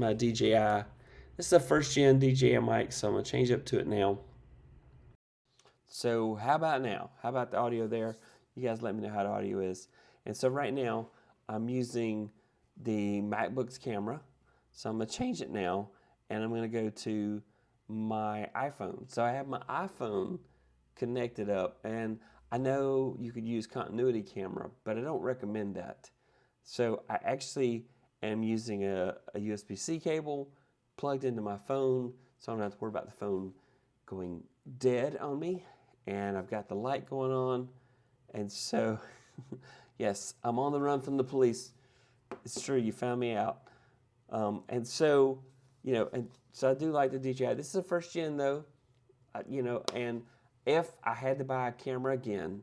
My DJI. This is a first gen DJI mic, so I'm gonna change up to it now. So how about now? How about the audio there? You guys let me know how the audio is. And so right now I'm using the MacBook's camera. So I'm gonna change it now and I'm gonna go to my iPhone. So I have my iPhone connected up, and I know you could use continuity camera, but I don't recommend that. So I actually am using a USB-C cable plugged into my phone, so I don't have to worry about the phone going dead on me. And I've got the light going on, and so yes, I'm on the run from the police. It's true, you found me out. And so, and so I do like the DJI. This is a first gen though, and if I had to buy a camera again,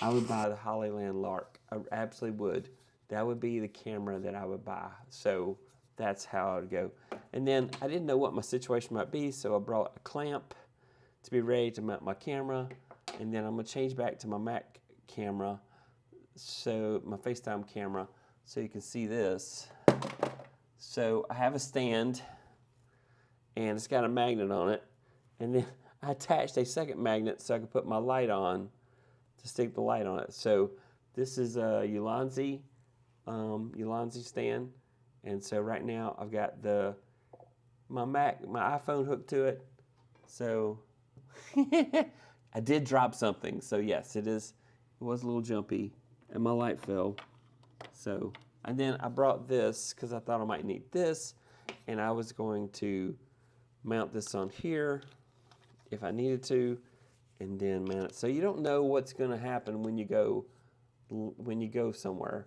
I would buy the Hollyland Lark. I absolutely would. That would be the camera that I would buy. So that's how I would go. And then I didn't know what my situation might be, so I brought a clamp to be ready to mount my camera. And then I'm gonna change back to my Mac camera, so my FaceTime camera, so you can see this. So I have a stand, and it's got a magnet on it. And then I attached a second magnet so I could put my light on, to stick the light on it. So this is a Ulanzi stand, and so right now I've got my iPhone hooked to it. So I did drop something, so yes, it was a little jumpy, and my light fell. So, and then I brought this because I thought I might need this, and I was going to mount this on here if I needed to, and then mount it. So you don't know what's going to happen when you go somewhere.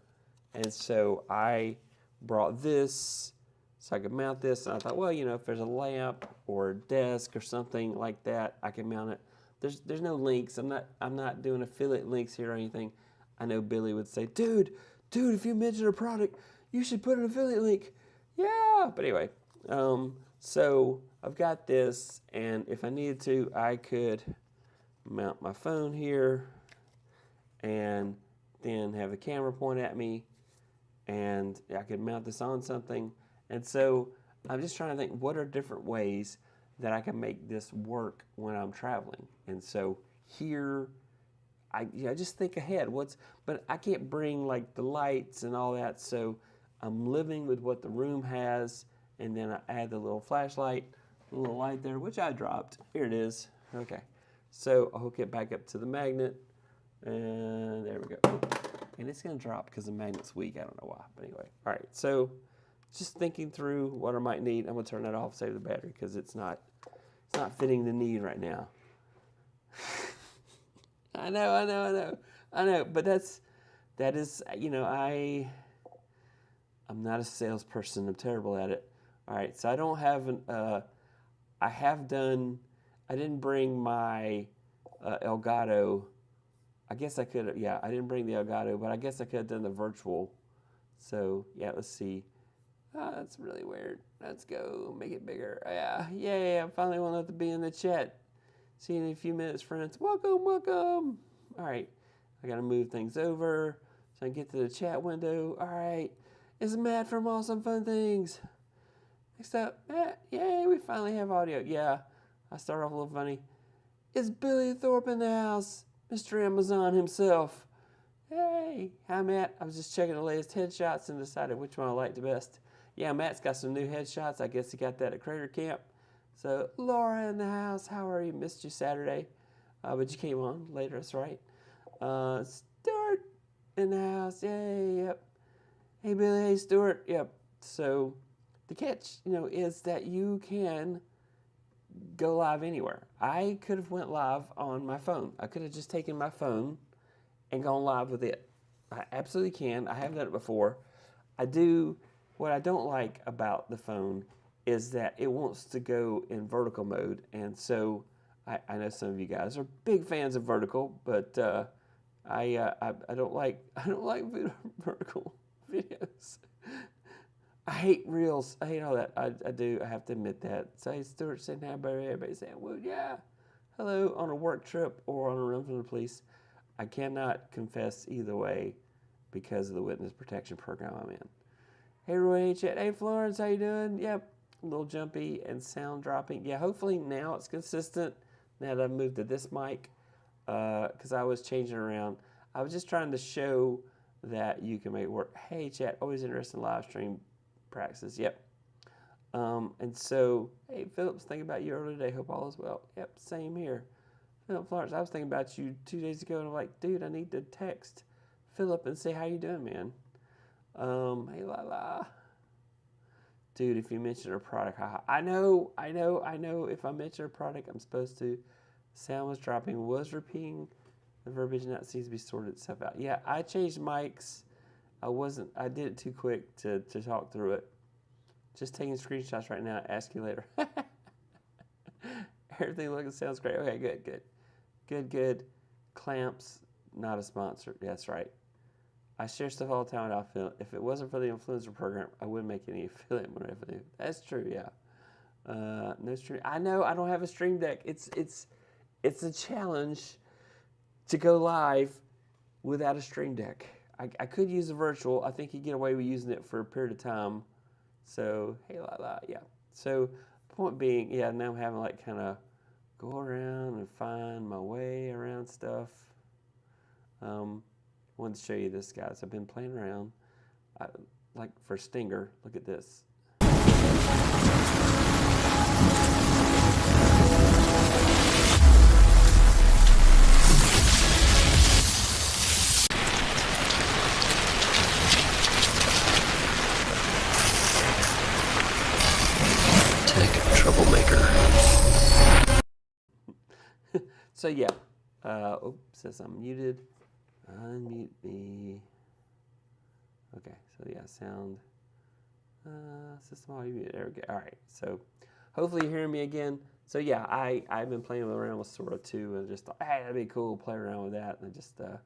And so I brought this so I could mount this, and I thought, well, if there's a lamp or a desk or something like that, I can mount it. There's no links. I'm not doing affiliate links here or anything. I know Billy would say, dude, if you mention a product, you should put an affiliate link. Yeah, but anyway, so I've got this, and if I needed to, I could mount my phone here and then have the camera point at me, and I could mount this on something. And so I'm just trying to think, what are different ways that I can make this work when I'm traveling? And so here, I just think ahead. But I can't bring like the lights and all that, so I'm living with what the room has, and then I add the little flashlight, the little light there, which I dropped. Here it is. Okay, so I'll hook it back up to the magnet, and there we go. And it's gonna drop because the magnet's weak. I don't know why, but anyway. All right, so just thinking through what I might need. I'm gonna turn that off, save the battery, because it's not fitting the need right now. I know, but that is, I'm not a salesperson. I'm terrible at it. All right, so I don't have I didn't bring my Elgato. I guess I could have, I didn't bring the Elgato, but I guess I could have done the virtual. So, yeah, let's see. That's really weird. Let's go make it bigger. Yeah, yay, I finally want to be in the chat. See you in a few minutes, friends. Welcome. All right, I got to move things over so I can get to the chat window. All right, it's Matt from Awesome Fun Things. Next up, Matt, yay, we finally have audio. Yeah, I start off a little funny. It's Billy Thorpe in the house, Mr. Amazon himself. Hey, hi Matt. I was just checking the latest headshots and decided which one I liked the best. Yeah, Matt's got some new headshots. I guess he got that at Crater Camp. So, Laura in the house. How are you? Missed you Saturday. But you came on later, that's right. Stuart in the house. Yay, yep. Hey, Billy. Hey, Stuart. Yep. So, the catch, is that you can go live anywhere. I could have went live on my phone. I could have just taken my phone and gone live with it. I absolutely can. I have done it before. What I don't like about the phone is that it wants to go in vertical mode, and so I know some of you guys are big fans of vertical, but I don't like vertical videos. I hate reels. I hate all that. I do. I have to admit that. So hey, Stuart saying hi, everybody saying, well, yeah, hello, on a work trip or on a run from the police. I cannot confess either way because of the witness protection program I'm in. Hey Roy, hey Chet, hey Florence, how you doing? Yep, a little jumpy and sound dropping. Yeah, hopefully now it's consistent. Now that I've moved to this mic, because I was changing around. I was just trying to show that you can make it work. Hey Chet, always interested in live stream practices. Yep. And so, hey Phillips, thinking about you earlier today. Hope all is well. Yep, same here. Philip Florence, I was thinking about you 2 days ago, and I'm like, dude, I need to text Philip and say how you doing, man. Hey la. Dude, if you mention a product, I know. If I mention a product, I'm supposed to. Sound was dropping, was repeating the verbiage, and that seems to be sorted itself out. Yeah, I changed mics. I did it too quick to talk through it. Just taking screenshots right now. Ask you later. Everything looks and sounds great. Okay, good. Clamps, not a sponsor. That's right. I share stuff all the time without affiliate. If it wasn't for the influencer program, I wouldn't make any affiliate revenue. That's true, yeah. No stream. I know I don't have a stream deck. It's a challenge to go live without a stream deck. I could use a virtual. I think you get away with using it for a period of time. So, hey la, yeah. So, point being, yeah, now I'm having like kind of go around and find my way around stuff. Wanted to show you this, guys. I've been playing around. Like for Stinger, look at this. Troublemaker. So yeah, oops, says I'm muted. Unmute me. Okay, so yeah, sound. System audio mute. There we go. All right, so hopefully you're hearing me again. So yeah, I've been playing around with Sora 2 and just thought, hey, that'd be cool, play around with that, and I just I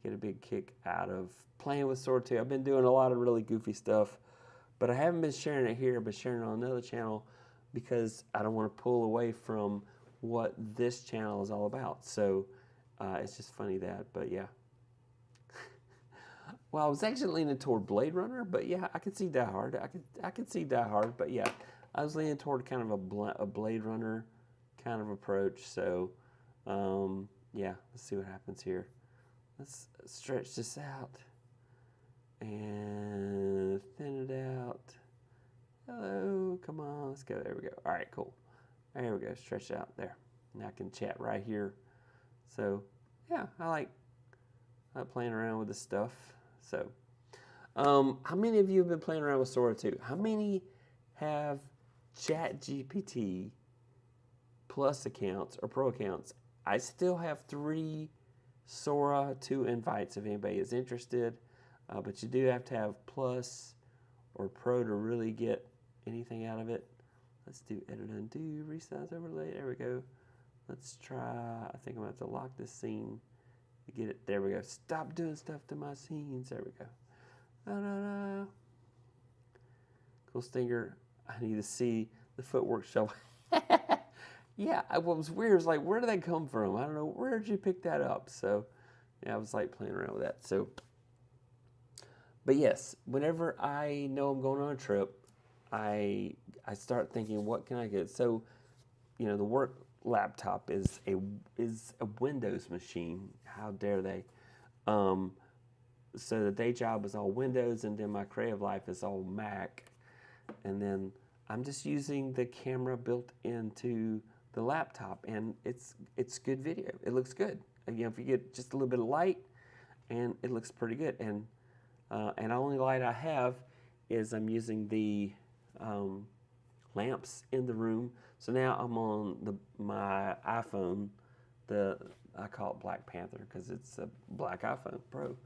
get a big kick out of playing with Sora 2. I've been doing a lot of really goofy stuff, but I haven't been sharing it here, but sharing it on another channel because I don't want to pull away from what this channel is all about. So it's just funny that, but yeah. Well, I was actually leaning toward Blade Runner, but yeah, I could see Die Hard. I could see Die Hard, but yeah, I was leaning toward kind of a Blade Runner kind of approach. So yeah, let's see what happens here. Let's stretch this out and thin it out. Hello, come on, let's go. There we go. All right, cool. There we go. Stretch it out there. Now I can chat right here. So yeah, I like playing around with this stuff. So, how many of you have been playing around with Sora 2? How many have ChatGPT Plus accounts or Pro accounts? I still have 3 Sora 2 invites if anybody is interested, but you do have to have Plus or Pro to really get anything out of it. Let's do edit, undo, resize, overlay. There we go. Let's try. I think I'm going to have to lock this scene. Get it. There we go. Stop doing stuff to my scenes. There we go. Da-da-da. Cool Stinger. I need to see the footwork show. Yeah, what was weird was like, where did that come from? I don't know. Where did you pick that up? So, yeah, I was like playing around with that. So, but yes, whenever I know I'm going on a trip, I start thinking, what can I get? So, you know, the work laptop is a Windows machine. How dare they? So the day job is all Windows, and then my creative life is all Mac. And then I'm just using the camera built into the laptop, and it's good video. It looks good. You know, if you get just a little bit of light, and it looks pretty good. And the only light I have is I'm using the lamps in the room. So now I'm on my iPhone. I call it Black Panther because it's a black iPhone Pro.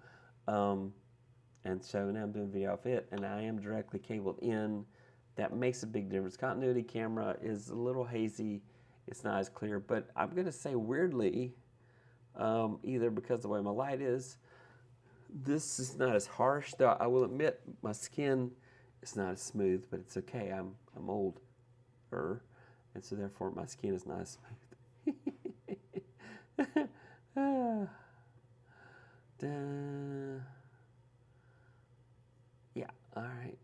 And so now I'm doing video off it, and I am directly cabled in. That makes a big difference. Continuity camera is a little hazy. It's not as clear, but I'm going to say weirdly, either because of the way my light is, this is not as harsh. Though I will admit my skin is not as smooth, but it's okay. I'm older, and so therefore my skin is not as smooth. Yeah, all right.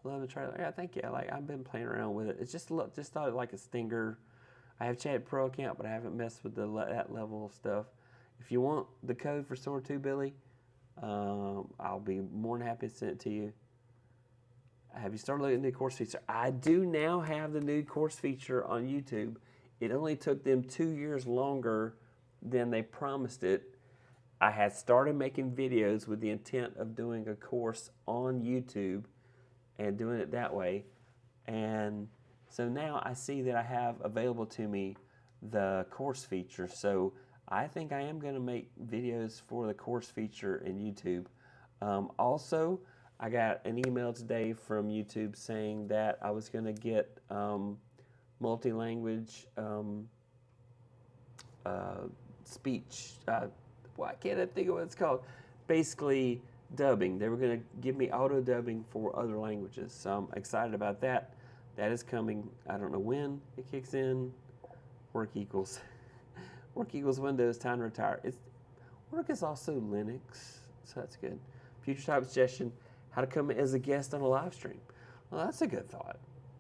Love the trailer. Yeah, thank you. I've been playing around with it. It's just thought like a stinger. I have Chad Pro account, but I haven't messed with that level of stuff. If you want the code for Sora 2, Billy, I'll be more than happy to send it to you. Have you started looking at the new course feature? I do now have the new course feature on YouTube. It only took them 2 years longer than they promised it. I had started making videos with the intent of doing a course on YouTube and doing it that way. And so now I see that I have available to me the course feature. So I think I am going to make videos for the course feature in YouTube. Also, I got an email today from YouTube saying that I was going to get multi-language speech. Why can't I think of what it's called? Basically, dubbing. They were going to give me auto dubbing for other languages. So I'm excited about that. That is coming. I don't know when it kicks in. Work equals Windows. Time to retire. Work is also Linux, so that's good. Future topic suggestion: how to come as a guest on a live stream. Well, that's a good thought.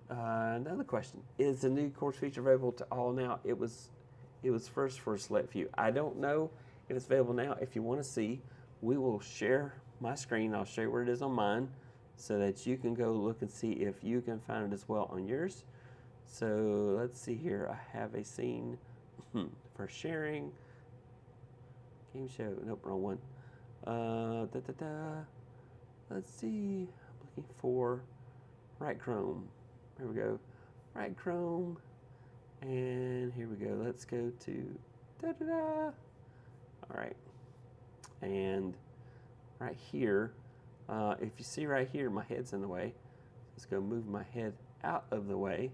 Another question: is the new course feature available to all now? It was first for a select few. I don't know if it's available now. If you want to see, we will share my screen. I'll show you where it is on mine so that you can go look and see if you can find it as well on yours. So let's see here. I have a scene for sharing. Game show. Nope, wrong one. Let's see. I'm looking for right Chrome. Here we go. Right Chrome. And here we go. Let's go to All right. And right here, if you see right here, my head's in the way. Let's go move my head out of the way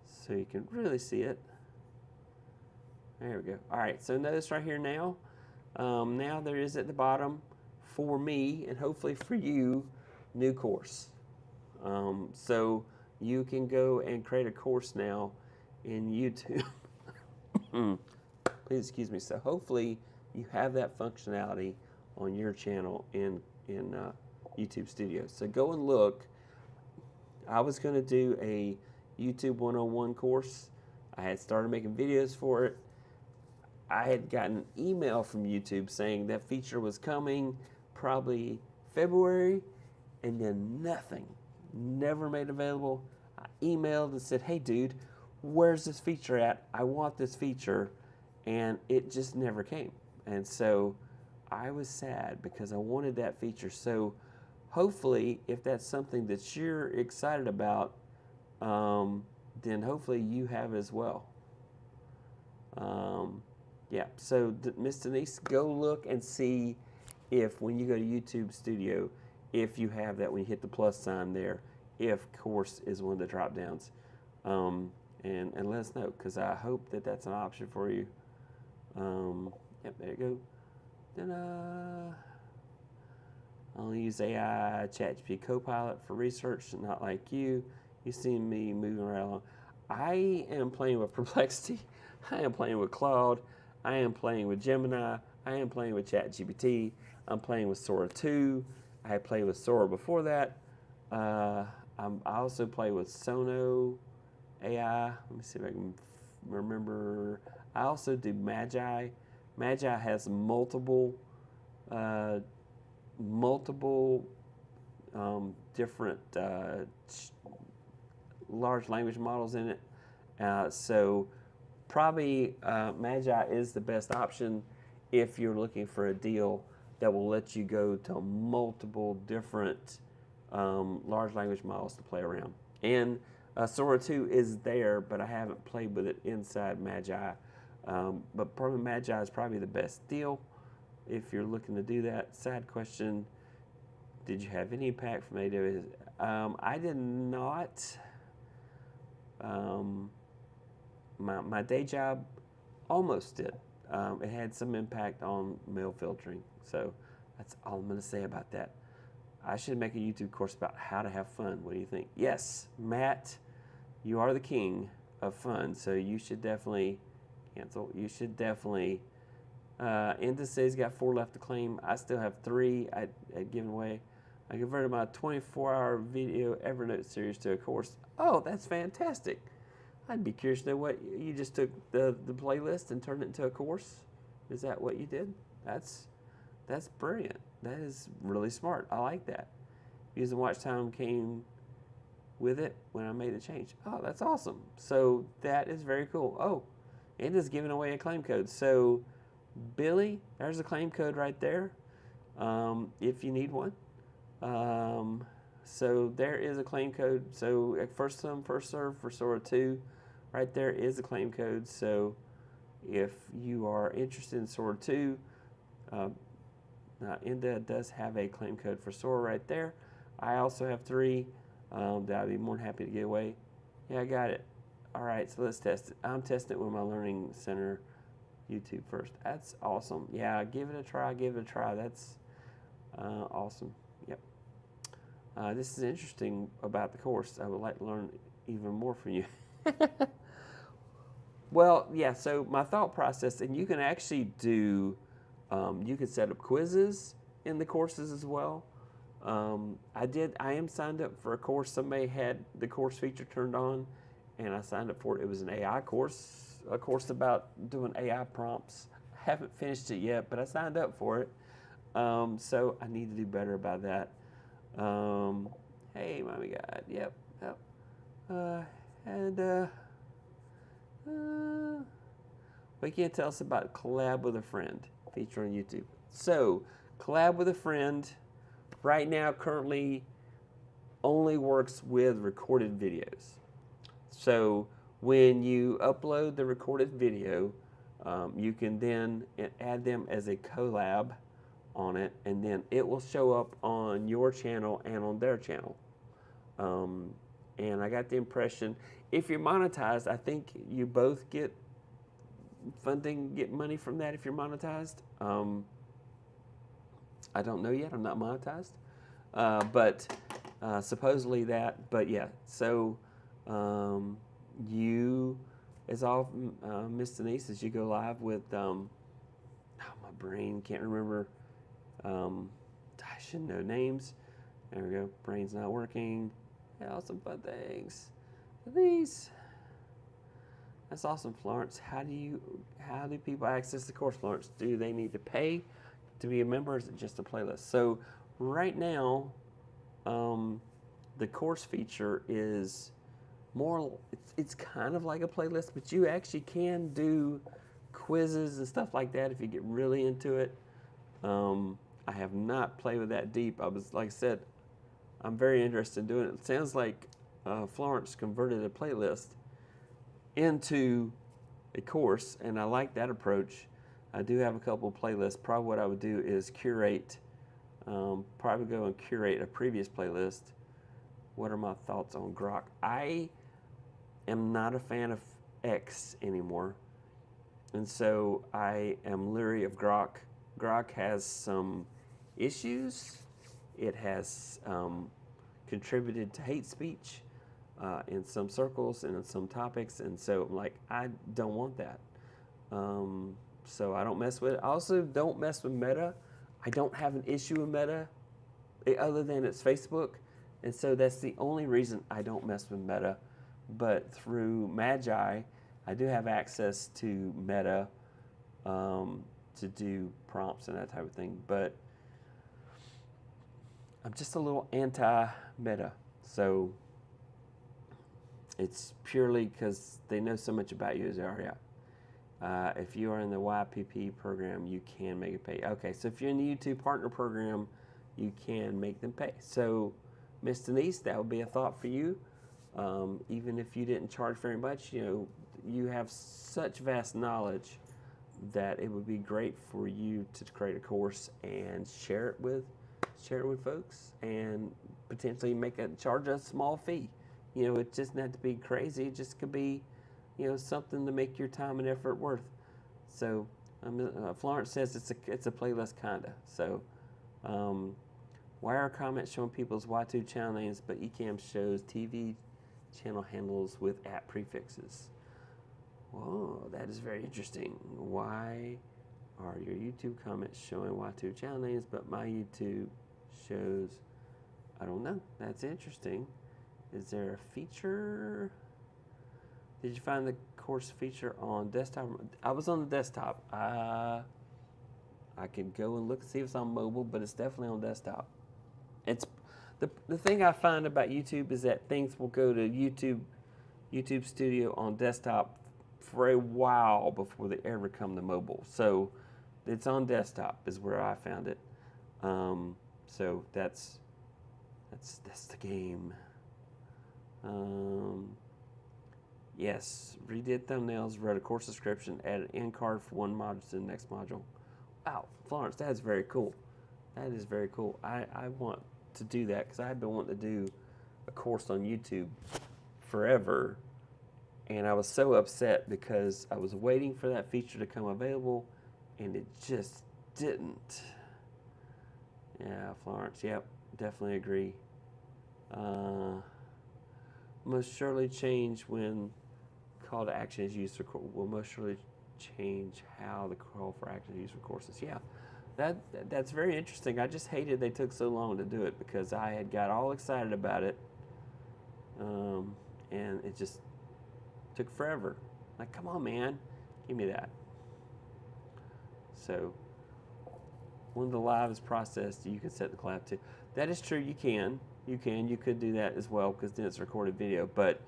so you can really see it. There we go. All right, so notice right here now, now there is at the bottom for me and hopefully for you, new course. So you can go and create a course now in YouTube. Please excuse me. So hopefully you have that functionality on your channel in YouTube Studio. So go and look. I was going to do a YouTube 101 course. I had started making videos for it. I had gotten an email from YouTube saying that feature was coming probably February, and then nothing, never made available. I emailed and said, hey dude, where's this feature at? I want this feature, and it just never came. And so I was sad because I wanted that feature. So hopefully, if that's something that you're excited about, then hopefully you have it as well. Yeah, so Miss Denise, go look and see if when you go to YouTube Studio, if you have that when you hit the plus sign there, if course is one of the drop downs. And let us know, because I hope that that's an option for you. Yep, there you go. Then I'll use AI ChatGPT Copilot for research, not like you. You see me moving right along. I am playing with Perplexity. I am playing with Claude. I am playing with Gemini. I am playing with ChatGPT. I'm playing with Sora 2. I had played with Sora before that. I also play with Sono AI. Let me see if I can remember. I also do Magi. Magi has multiple different large language models in it. So probably Magi is the best option if you're looking for a deal that will let you go to multiple different large language models to play around. And Sora 2 is there, but I haven't played with it inside Magi. But probably Magi is probably the best deal if you're looking to do that. Sad question, did you have any impact from AWS? I did not. My day job almost did. It had some impact on mail filtering. So that's all I'm going to say about that. I should make a YouTube course about how to have fun. What do you think? Yes, Matt, you are the king of fun. So you should definitely cancel. You should definitely. Inda says he's got 4 left to claim. I still have 3 I'd given away. I converted my 24-hour video Evernote series to a course. Oh, that's fantastic. I'd be curious to know what you just took the playlist and turned it into a course. Is that what you did? That's brilliant. That is really smart. I like that. Using watch time came with it when I made the change. Oh, that's awesome. So that is very cool. Oh, it is giving away a claim code. So Billy, there's a claim code right there. If you need one. So there is a claim code. So at first come, first serve for Sora 2, right there is a claim code. So if you are interested in Sora 2, Inda does have a claim code for Sora right there. I also have 3 that I'd be more than happy to get away. Yeah, I got it. All right, so let's test it. I'm testing it with my Learning Center YouTube first. That's awesome. Yeah, give it a try. Give it a try. That's awesome. Yep. This is interesting about the course. I would like to learn even more from you. Well, yeah, so my thought process, and you can actually do, you can set up quizzes in the courses as well. I am signed up for a course. Somebody had the course feature turned on, and I signed up for it. It was an AI course, a course about doing AI prompts. I haven't finished it yet, but I signed up for it. So I need to do better about that. Hey, Mommy God. Yep. What can you tell us about collab with a friend feature on YouTube? So, collab with a friend right now currently only works with recorded videos. So when you upload the recorded video, you can then add them as a collab on it, and then it will show up on your channel and on their channel. And I got the impression, if you're monetized, I think you both get funding, get money from that if you're monetized. I don't know yet, I'm not monetized. But supposedly that, but yeah, so you, as all Miss Denise, as you go live with, oh, my brain can't remember, I should know names. There we go, brain's not working. Yeah, awesome fun things. These. That's awesome, Florence. How do people access the course, Florence? Do they need to pay to be a member, or is it just a playlist? So right now, the course feature is more, it's kind of like a playlist, but you actually can do quizzes and stuff like that if you get really into it. I have not played with that deep. Like I said, I'm very interested in doing it. It sounds like Florence converted a playlist into a course, and I like that approach. I do have a couple of playlists. Probably what I would do is curate, probably go and curate a previous playlist. What are my thoughts on Grok? I am not a fan of X anymore, and so I am leery of Grok. Grok has some issues. It has contributed to hate speech in some circles and in some topics, and so like I don't want that. So I don't mess with it. I also don't mess with Meta. I don't have an issue with Meta other than it's Facebook, and so that's the only reason I don't mess with Meta. But through Magi, I do have access to Meta to do prompts and that type of thing, but I'm just a little anti-Meta. So it's purely because they know so much about you as they already are. If you are in the YPP program, you can make it pay. Okay, so if you're in the YouTube partner program, you can make them pay. So, Miss Denise, that would be a thought for you. Even if you didn't charge very much, you know, you have such vast knowledge that it would be great for you to create a course and share it with folks, and potentially charge a small fee. You know, it doesn't have to be crazy. It just could be, you know, something to make your time and effort worth. So Florence says it's a playlist kinda. So why are comments showing people's Y2 channel names, but Ecamm shows TV channel handles with app prefixes? Whoa, that is very interesting. Why are your YouTube comments showing Y2 channel names, but my YouTube shows I don't know. That's interesting. Is there a feature? Did you find the course feature on desktop? I was on the desktop. I could go and look and see if it's on mobile, but it's definitely on desktop. It's the thing I find about YouTube is that things will go to YouTube Studio on desktop for a while before they ever come to mobile. So it's on desktop is where I found it. So that's the game. Yes, redid thumbnails, wrote a course description, added end card for one module to the next module. Wow, Florence, that's very cool. That is very cool. I want to do that because I've been wanting to do a course on YouTube forever, and I was so upset because I was waiting for that feature to come available, and it just didn't. Yeah, Florence, yep, definitely agree. Most surely change when call to action is used for will most surely change how the call for action is used for courses. Yeah, that's very interesting. I just hated they took so long to do it because I had got all excited about it, and it just took forever. Like, come on, man, give me that. So when the live is processed, you can set the collab to. That is true. You can. You could do that as well because then it's recorded video. But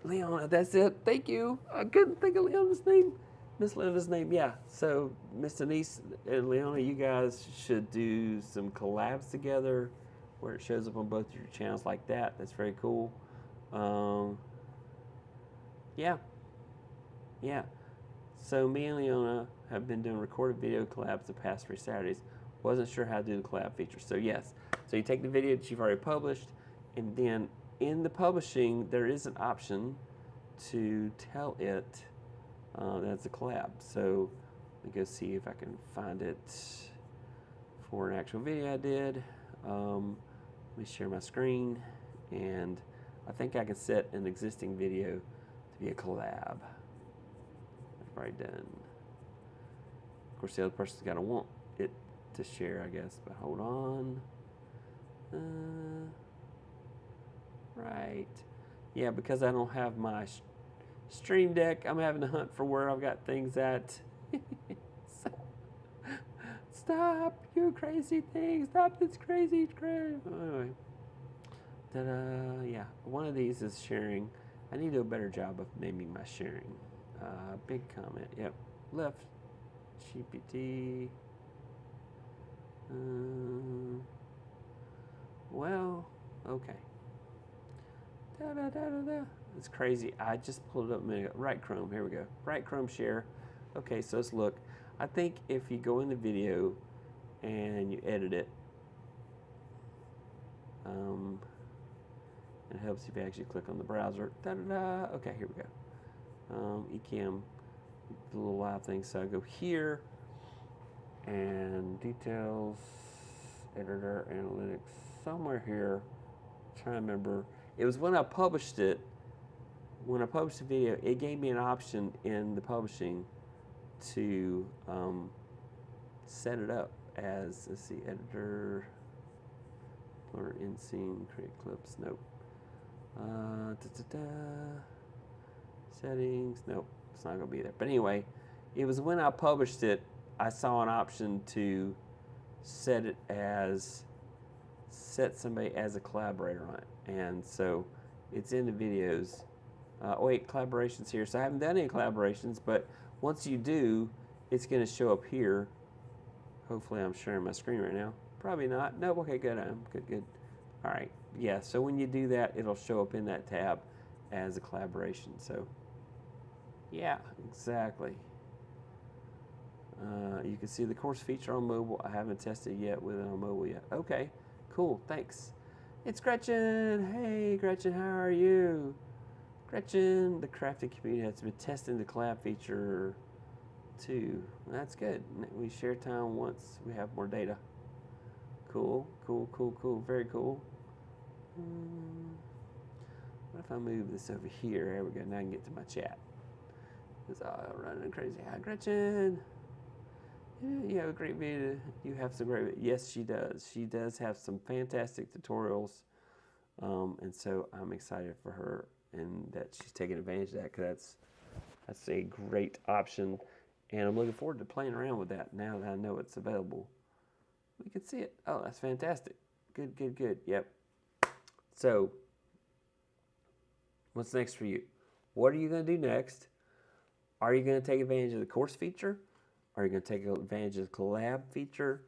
Leona, that's it. Thank you. I couldn't think of Leona's name. Miss Leona's name, yeah. So Miss Denise and Leona, you guys should do some collabs together where it shows up on both your channels like that. That's very cool. Yeah. So me and Leona have been doing recorded video collabs the past 3 Saturdays. Wasn't sure how to do the collab feature. So yes. So you take the video that you've already published, and then in the publishing, there is an option to tell it that's a collab. So let me go see if I can find it for an actual video I did. Let me share my screen, and I think I can set an existing video to be a collab. I've already done. Of course, the other person's got to want it to share, I guess, but hold on. Right. Yeah, because I don't have my stream deck, I'm having to hunt for where I've got things at. Stop, you crazy thing. Stop this crazy crap. Anyway. Yeah, one of these is sharing. I need to do a better job of naming my sharing. Big comment. Yep. Left. GPT. Well, okay. It's crazy. I just pulled it up a minute ago. Right Chrome. Here we go. Right Chrome share. Okay, so let's look. I think if you go in the video and you edit it, it helps if you actually click on the browser. Okay, here we go. Ecamm, the little live thing. So I go here and details, editor, analytics, somewhere here. I'm trying to remember. It was when I published it. When I published the video, it gave me an option in the publishing to set it up as, let's see, editor, blur in scene, create clips. Nope. Settings. Nope, it's not gonna be there. But anyway, it was when I published it, I saw an option to set it as, set somebody as a collaborator on it. And so it's in the videos. Wait, collaborations here. So I haven't done any collaborations, but once you do, it's going to show up here. Hopefully I'm sharing my screen right now. Probably not. Nope, okay, good. Good. All right, yeah, so when you do that, it'll show up in that tab as a collaboration. So, yeah, exactly. You can see the course feature on mobile. I haven't tested yet with it on mobile yet. Okay, cool, thanks. It's Gretchen. Hey, Gretchen, how are you? Gretchen, the crafting community has been testing the collab feature too. That's good. We share time once we have more data. Cool. Very cool. What if I move this over here? There we go. Now I can get to my chat. It's all running crazy. Hi, Gretchen. You have a great video. You have some great. Yes, she does. She does have some fantastic tutorials, and so I'm excited for her and that she's taking advantage of that, because that's a great option, and I'm looking forward to playing around with that now that I know it's available. We can see it. Oh, that's fantastic. Good, good, good. Yep. So, what's next for you? What are you going to do next? Are you going to take advantage of the course feature? Are you going to take advantage of the collab feature?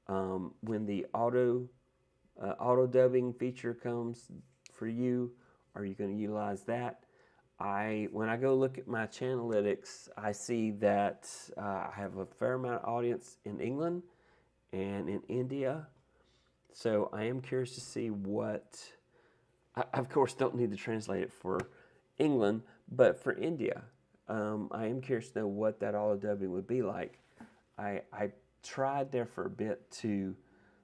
When the auto dubbing feature comes for you, are you going to utilize that? When I go look at my channelytics, I see that I have a fair amount of audience in England and in India. So I am curious to see what, I of course don't need to translate it for England, but for India, I am curious to know what that auto dubbing would be like. I tried there for a bit too.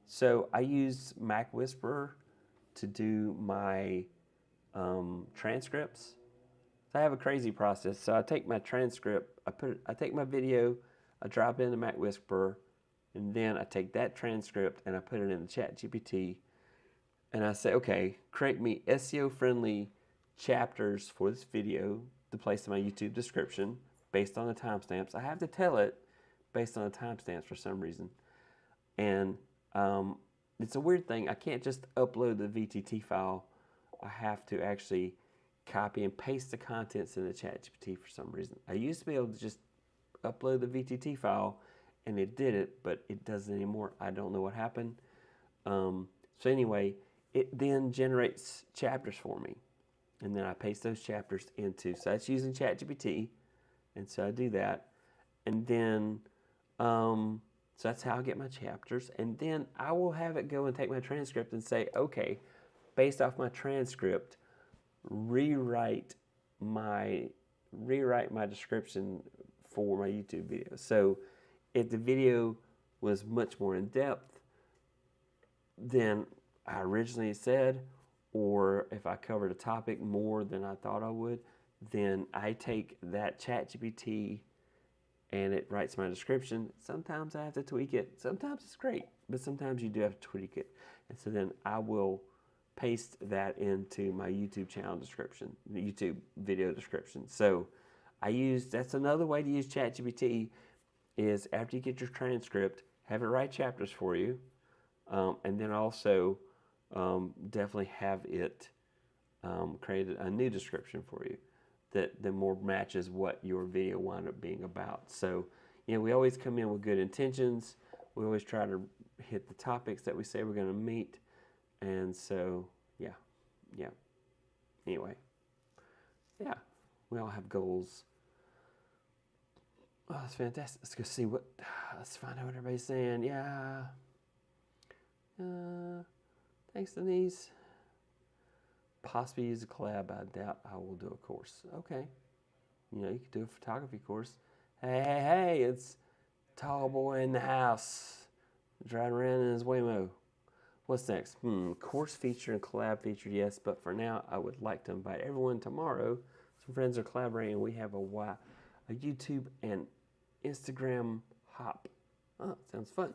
So I use Mac Whisperer to do my transcripts. So I have a crazy process. So I take my transcript, I take my video, I drop it into Mac Whisperer, and then I take that transcript and I put it in the ChatGPT, and I say, okay, create me SEO-friendly chapters for this video to place in my YouTube description based on the timestamps. I have to tell it based on the timestamps for some reason. And it's a weird thing. I can't just upload the VTT file. I have to actually copy and paste the contents in the ChatGPT for some reason. I used to be able to just upload the VTT file and it did it, but it doesn't anymore. I don't know what happened. So anyway, it then generates chapters for me. And then I paste those chapters into, so that's using ChatGPT. And so I do that. And then, so that's how I get my chapters. And then I will have it go and take my transcript and say, okay, based off my transcript, rewrite my description for my YouTube video. So if the video was much more in depth than I originally said, or if I covered a topic more than I thought I would, then I take that ChatGPT and it writes my description. Sometimes I have to tweak it. Sometimes it's great, but sometimes you do have to tweak it. And so then I will paste that into my YouTube channel description, the YouTube video description. So that's another way to use ChatGPT, is after you get your transcript, have it write chapters for you, and then also definitely have it create a new description for you that more matches what your video wound up being about. So, we always come in with good intentions. We always try to hit the topics that we say we're going to meet. And so, yeah. Anyway, yeah, we all have goals. Oh, that's fantastic. Let's go see let's find out what everybody's saying. Yeah. Thanks, Denise. Possibly use a collab. I doubt I will do a course. Okay. You could do a photography course. Hey, it's Tall Boy in the house. Driving around in his Waymo. What's next? Course feature and collab feature, yes. But for now, I would like to invite everyone tomorrow. Some friends are collaborating. We have a YouTube and Instagram hop. Oh, sounds fun.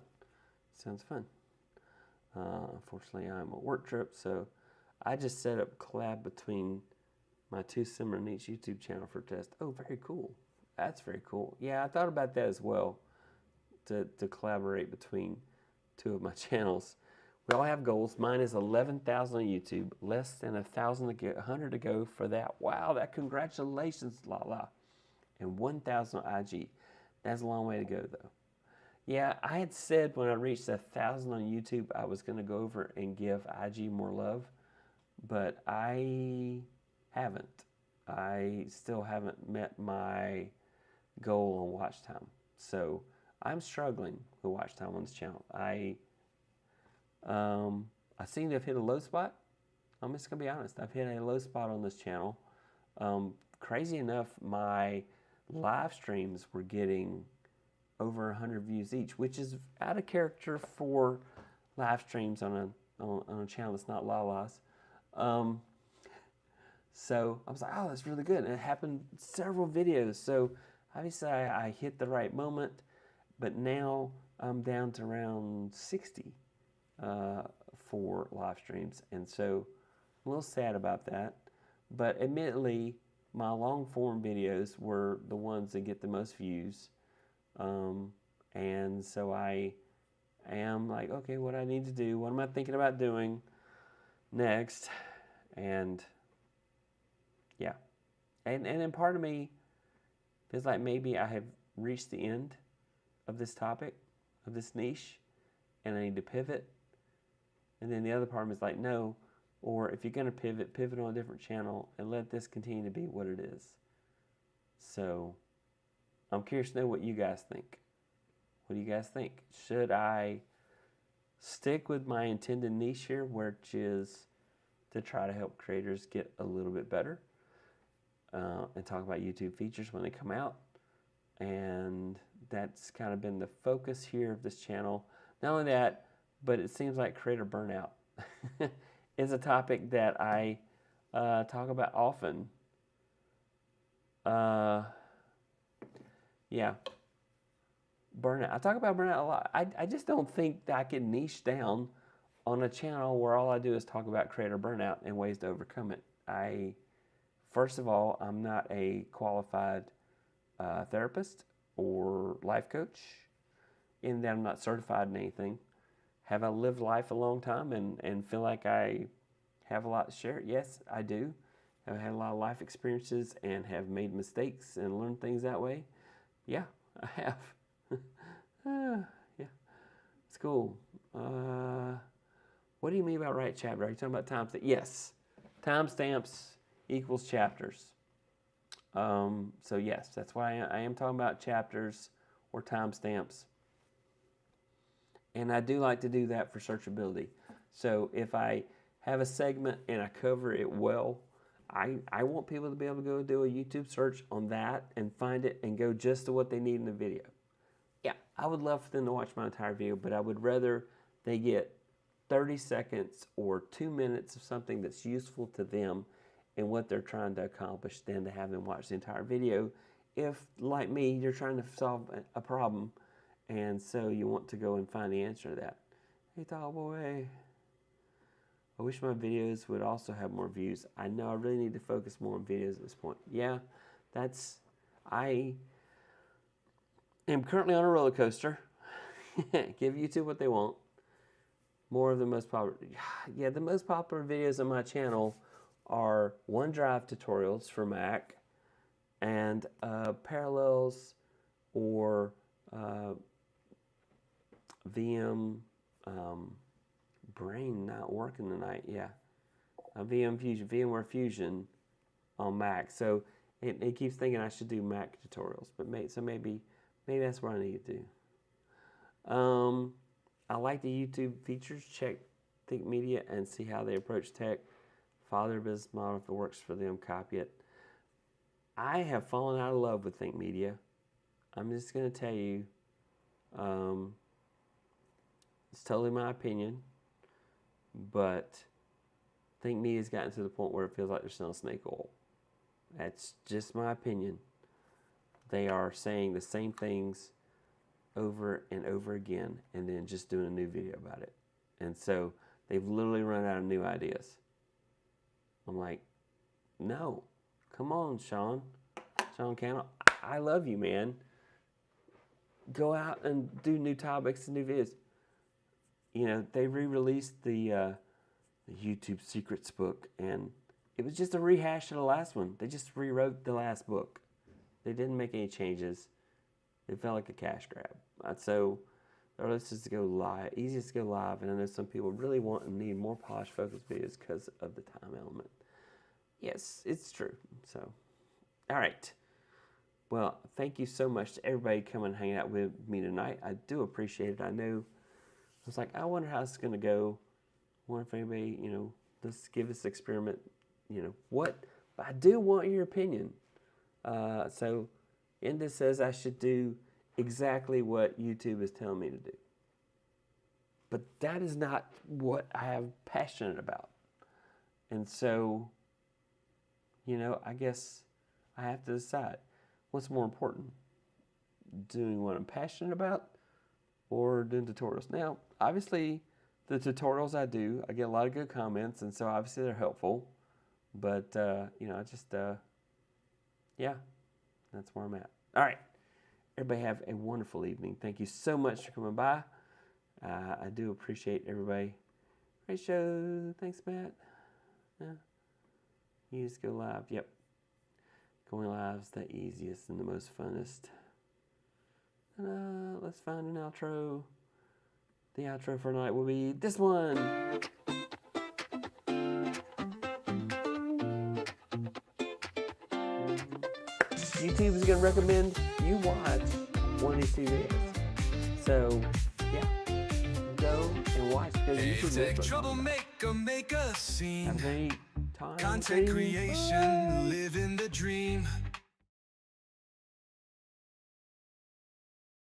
Unfortunately, I'm on work trip, so I just set up collab between my two similar niche YouTube channel for test. Oh, very cool. That's very cool. Yeah, I thought about that as well, to collaborate between two of my channels. We all have goals. Mine is 11,000 on YouTube, less than 100 to go for that. Wow, congratulations, Lala. And 1,000 on IG. That's a long way to go, though. Yeah, I had said when I reached 1,000 on YouTube, I was going to go over and give IG more love, but I haven't. I still haven't met my goal on watch time. So I'm struggling with watch time on this channel. I seem to have hit a low spot. I'm just going to be honest. I've hit a low spot on this channel. Crazy enough, my live streams were getting over 100 views each, which is out of character for live streams on a channel that's not Lala's. So I was like, oh, that's really good. And it happened several videos. So obviously I hit the right moment. but now I'm down to around 60 for live streams, and so I'm a little sad about that. But admittedly, my long form videos were the ones that get the most views, and so I am like, okay, what I need to do, what am I thinking about doing next, and yeah, and then part of me feels like maybe I have reached the end of this topic, of this niche, and I need to pivot. And then the other part of me is like, no, or if you're going to pivot on a different channel and let this continue to be what it is. So I'm curious to know what you guys think. What do you guys think? Should I stick with my intended niche here, which is to try to help creators get a little bit better and talk about YouTube features when they come out? And that's kind of been the focus here of this channel. Not only that, but it seems like creator burnout is a topic that I talk about often. Yeah, burnout. I talk about burnout a lot. I just don't think that I can niche down on a channel where all I do is talk about creator burnout and ways to overcome it. First of all, I'm not a qualified therapist or life coach, in that I'm not certified in anything. Have I lived life a long time and feel like I have a lot to share? Yes, I do. I've had a lot of life experiences and have made mistakes and learned things that way. Yeah, I have. Yeah, it's cool. What do you mean by right chapter? Are you talking about timestamps? Yes, timestamps equals chapters. So yes, that's why I am talking about chapters or timestamps. And I do like to do that for searchability. So if I have a segment and I cover it well, I want people to be able to go do a YouTube search on that and find it and go just to what they need in the video. Yeah, I would love for them to watch my entire video, but I would rather they get 30 seconds or 2 minutes of something that's useful to them and what they're trying to accomplish than to have them watch the entire video. If, like me, you're trying to solve a problem, and so you want to go and find the answer to that. Hey, tall boy. I wish my videos would also have more views. I know I really need to focus more on videos at this point. Yeah, I am currently on a roller coaster. Give YouTube what they want. More of the most popular. Yeah, the most popular videos on my channel are OneDrive tutorials for Mac and parallels or VM brain not working tonight. Yeah, VMware Fusion on Mac. So it keeps thinking I should do Mac tutorials, but maybe that's what I need to do. I like the YouTube features. Check Think Media and see how they approach tech. Follow their business model. If it works for them, copy it. I have fallen out of love with Think Media. I'm just going to tell you, it's totally my opinion, but Think Media's gotten to the point where it feels like they're selling snake oil. That's just my opinion. They are saying the same things over and over again and then just doing a new video about it. And so they've literally run out of new ideas. I'm like, no, come on, Sean Cannell. I love you, man. Go out and do new topics and new videos. You know, they re-released the YouTube Secrets book, and it was just a rehash of the last one. They just rewrote the last book. They didn't make any changes. It felt like a cash grab. So they're just to go live, easiest to go live, and I know some people really want and need more polished focus videos because of the time element. Yes, it's true. So, all right. Well, thank you so much to everybody coming and hanging out with me tonight. I do appreciate it. I know, I was like, I wonder how it's going to go. I wonder if anybody, let's give this experiment, what? But I do want your opinion. So, Inda says I should do exactly what YouTube is telling me to do. But that is not what I am passionate about. And so, I guess I have to decide what's more important. doing what I'm passionate about or doing tutorials. Now, obviously, the tutorials I do, I get a lot of good comments, and so obviously they're helpful. But, you know, I just, yeah, that's where I'm at. All right. Everybody have a wonderful evening. Thank you so much for coming by. I do appreciate everybody. Great show. Thanks, Matt. Yeah. You just go live. Yep. Going live's the easiest and the most funnest. Let's find an outro. The outro for tonight will be this one. YouTube is going to recommend you watch one of these two videos. So, yeah, go and watch because YouTube will. Troublemaker, make a scene. Have a great time. Content creation, living the dream.